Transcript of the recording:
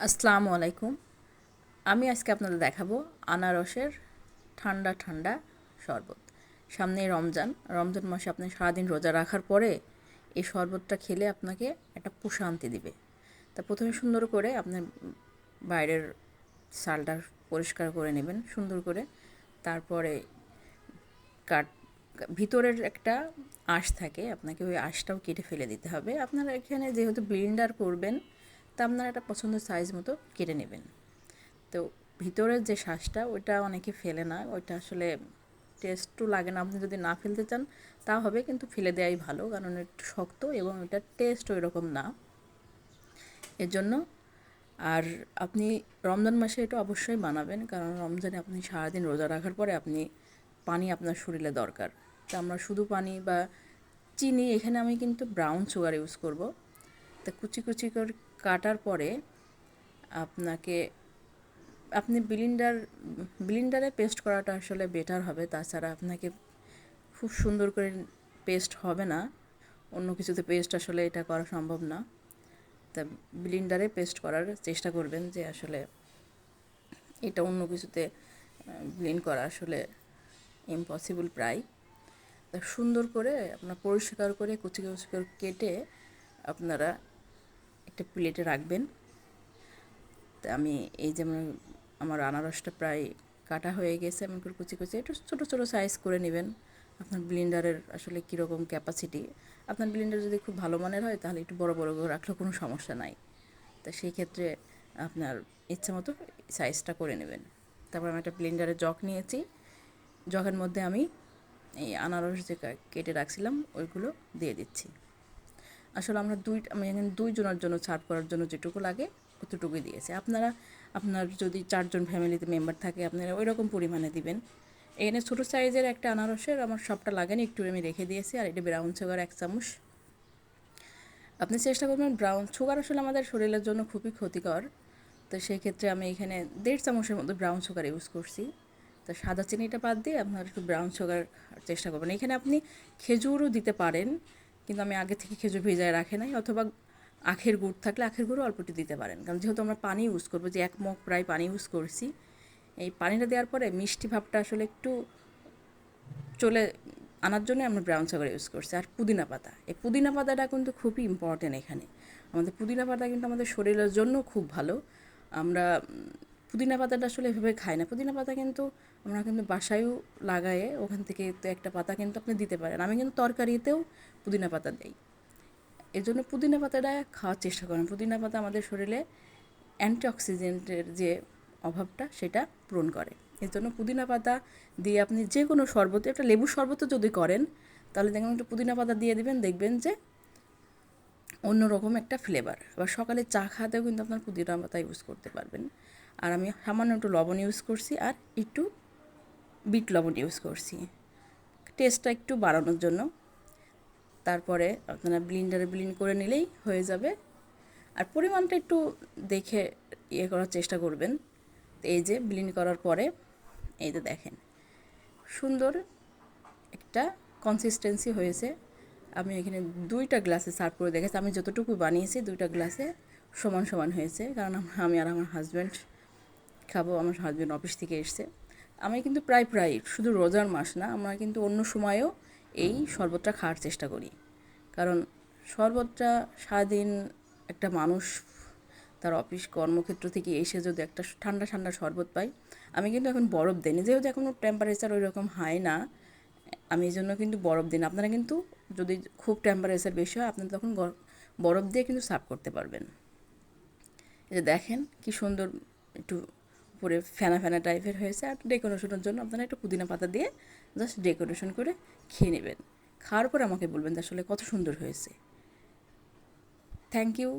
আসসালামু আলাইকুম। আমি আজকে আপনাদের দেখাবো আনারসের ঠান্ডা ঠান্ডা শরবত। সামনে রমজান মাসে আপনি সারাদিন রোজা রাখার পরে এই শরবতটা খেলে আপনাকে একটা প্রশান্তি দিবে। তা প্রথমে সুন্দর করে আপনার বাইরের চালটা পরিষ্কার করে নেবেন সুন্দর করে। তারপরে কাট ভিতরের একটা আঁশ থাকে, আপনাকে ওই আঁশটাও কেটে ফেলে দিতে হবে। আপনারা এখানে যেহেতু ব্লেন্ডার করবেন, তা আপনারা একটা পছন্দের সাইজ মতো কেটে নেবেন। তো ভিতরের যে শ্বাসটা ওইটা অনেকে ফেলে না, ওইটা আসলে টেস্টও লাগে না। আপনি যদি না ফেলতে চান তা হবে, কিন্তু ফেলে দেওয়াই ভালো, কারণ একটু শক্ত এবং ওইটার টেস্ট ওই রকম না এর জন্য। আর আপনি রমজান মাসে এটা অবশ্যই বানাবেন, কারণ রমজানে আপনি সারাদিন রোজা রাখার পরে আপনি পানি আপনার শরীরে দরকার। তা আমরা শুধু পানি বা চিনি, এখানে আমি কিন্তু ব্রাউন সুগার ইউজ করব। তা কুচি কুচি করে কাটার পরে আপনাকে আপনি ব্লিন্ডারে পেস্ট করাটা আসলে বেটার হবে। তাছাড়া আপনাকে খুব সুন্দর করে পেস্ট হবে না, অন্য কিছুতে পেস্ট আসলে এটা করা সম্ভব না। তা ব্লিন্ডারে পেস্ট করার চেষ্টা করবেন, যে আসলে এটা অন্য কিছুতে ব্লেন্ড করা আসলে ইম্পসিবল প্রায়। তা সুন্দর করে আপনার পরিষ্কার করে কুচি কুচি করে কেটে আপনারা একটা প্লেটে রাখবেন। তা আমি এই যেমন আমার আনারসটা প্রায় কাটা হয়ে গেছে, এমন করে কুচি কুচি একটু ছোটো ছোটো সাইজ করে নেবেন। আপনার ব্লেন্ডারের আসলে কীরকম ক্যাপাসিটি, আপনার ব্লেন্ডার যদি খুব ভালো মানের হয় তাহলে একটু বড় বড় করে রাখলেও কোনো সমস্যা নাই। তা সেই ক্ষেত্রে আপনার ইচ্ছা মতো সাইজটা করে নেবেন। তারপর আমি একটা ব্লেন্ডারে জগ নিয়েছি, জগের মধ্যে আমি এই আনারস যে কেটে রাখছিলাম ওইগুলো দিয়ে দিচ্ছি। আসলে আমি এখানে 2 জনের জন্য সার্ভ করার জন্য যেটুকু লাগে অতটুকুই দিয়েছি। আপনার যদি 4 জন ফ্যামিলিতে মেম্বার থাকে আপনারা ওই রকম পরিমাণে দিবেন। এখানে ছোটো সাইজের একটা আনারসের আমার সবটা লাগেনি, একটু আমি রেখে দিয়েছি। আর এটা ব্রাউন সুগার 1 চামচ। আপনি চেষ্টা করবেন, ব্রাউন সুগার আসলে আমাদের শরীরের জন্য খুবই ক্ষতিকর। তো সেই ক্ষেত্রে আমি এখানে 1.5 চামচের মতো ব্রাউন সুগার ইউজ করছি। তো সাদা চিনিটা বাদ দিয়ে আপনারা একটু ব্রাউন সুগার চেষ্টা করবেন। এখানে আপনি খেজুরও দিতে পারেন, কিন্তু আমি আগে থেকে খেজুর ভেজায় রাখে নাই, অথবা আখের গুড় থাকলে আখের গুঁড়ও অল্প একটু দিতে পারেন। কারণ যেহেতু আমরা পানি ইউজ করবো, যে 1 মগ প্রায় পানি ইউজ করছি, এই পানিটা দেওয়ার পরে মিষ্টি ভাবটা আসলে একটু চলে আনার জন্য আমরা ব্রাউন সুগার ইউজ করছি। আর পুদিনা পাতা, এই পুদিনা পাতাটা কিন্তু খুবই ইম্পর্টেন্ট এখানে। আমাদের পুদিনা পাতা কিন্তু আমাদের শরীরের জন্য খুব ভালো। আমরা পুদিনা পাতাটা আসলে এভাবে খাই না। পুদিনা পাতা কিন্তু আমরা কিন্তু বাসায়ও লাগায়ে ওখান থেকে তো একটা পাতা কিন্তু আপনি দিতে পারেন। আমি কিন্তু তরকারিতেও পুদিনা পাতা দেই। এই জন্য পুদিনা পাতাটা খাওয়ার চেষ্টা করেন। পুদিনা পাতা আমাদের শরীরে অ্যান্টিঅক্সিডেন্টের যে অভাবটা সেটা পূরণ করে। এর জন্য পুদিনা পাতা দিয়ে আপনি যে কোনো শরবতে, একটা লেবুর শরবতও যদি করেন তাহলে দেখবেন একটু পুদিনা পাতা দিয়ে দিবেন, দেখবেন যে অন্যরকম একটা ফ্লেভার। আবার সকালে চা খাতেও কিন্তু আপনার পুদিনা পাতা ইউজ করতে পারবেন। আর আমি সামান্য একটু লবণ ইউজ করছি, আর একটু বিট লবণ ইউজ করছি টেস্টটা একটু বাড়ানোর জন্য। তারপরে আপনারা ব্লেন্ডারে ব্লেন্ড করে নিলেই হয়ে যাবে। আর পরিমাণটা একটু দেখে করার চেষ্টা করবেন। এই যে ব্লেন্ড করার পরে এই যে দেখেন সুন্দর একটা কনসিস্টেন্সি হয়েছে। আমি এখানে 2টা গ্লাসে সার্ভ করে দেখেছি। আমি যতটুকু বানিয়েছি 2টা গ্লাসে সমান সমান হয়েছে, কারণ আমি আর আমার হাজব্যান্ড খাবো। আমার হাজব্যান্ড অফিস থেকে এসছে। আমি কিন্তু প্রায় শুধু রোজার মাস না, আমরা কিন্তু অন্য সময়েও এই শরবতটা খাওয়ার চেষ্টা করি। কারণ শরবতটা সারাদিন একটা মানুষ তার অফিস কর্মক্ষেত্র থেকে এসে যদি একটা ঠান্ডা ঠান্ডা শরবত পাই, আমি কিন্তু এখন বরফ দিইনি, যেহেতু এখনও টেম্পারেচার ওই রকম হাই না, আমি এই জন্য কিন্তু বরফ দিন। আপনারা কিন্তু যদি খুব টেম্পারেচার বেশি হয় আপনারা তখন বরফ দিয়ে কিন্তু সার্ভ করতে পারবেন। এই যে দেখেন কি সুন্দর একটু উপরে ফেনা ফেনা টাইপের হয়েছে। আর ডেকোরেশনের জন্য আপনারা একটু পুদিনা পাতা দিয়ে জাস্ট ডেকোরেশন করে খেয়ে নেবেন। খাওয়ার পর আমাকে বলবেন যে আসলে কত সুন্দর হয়েছে। Thank you.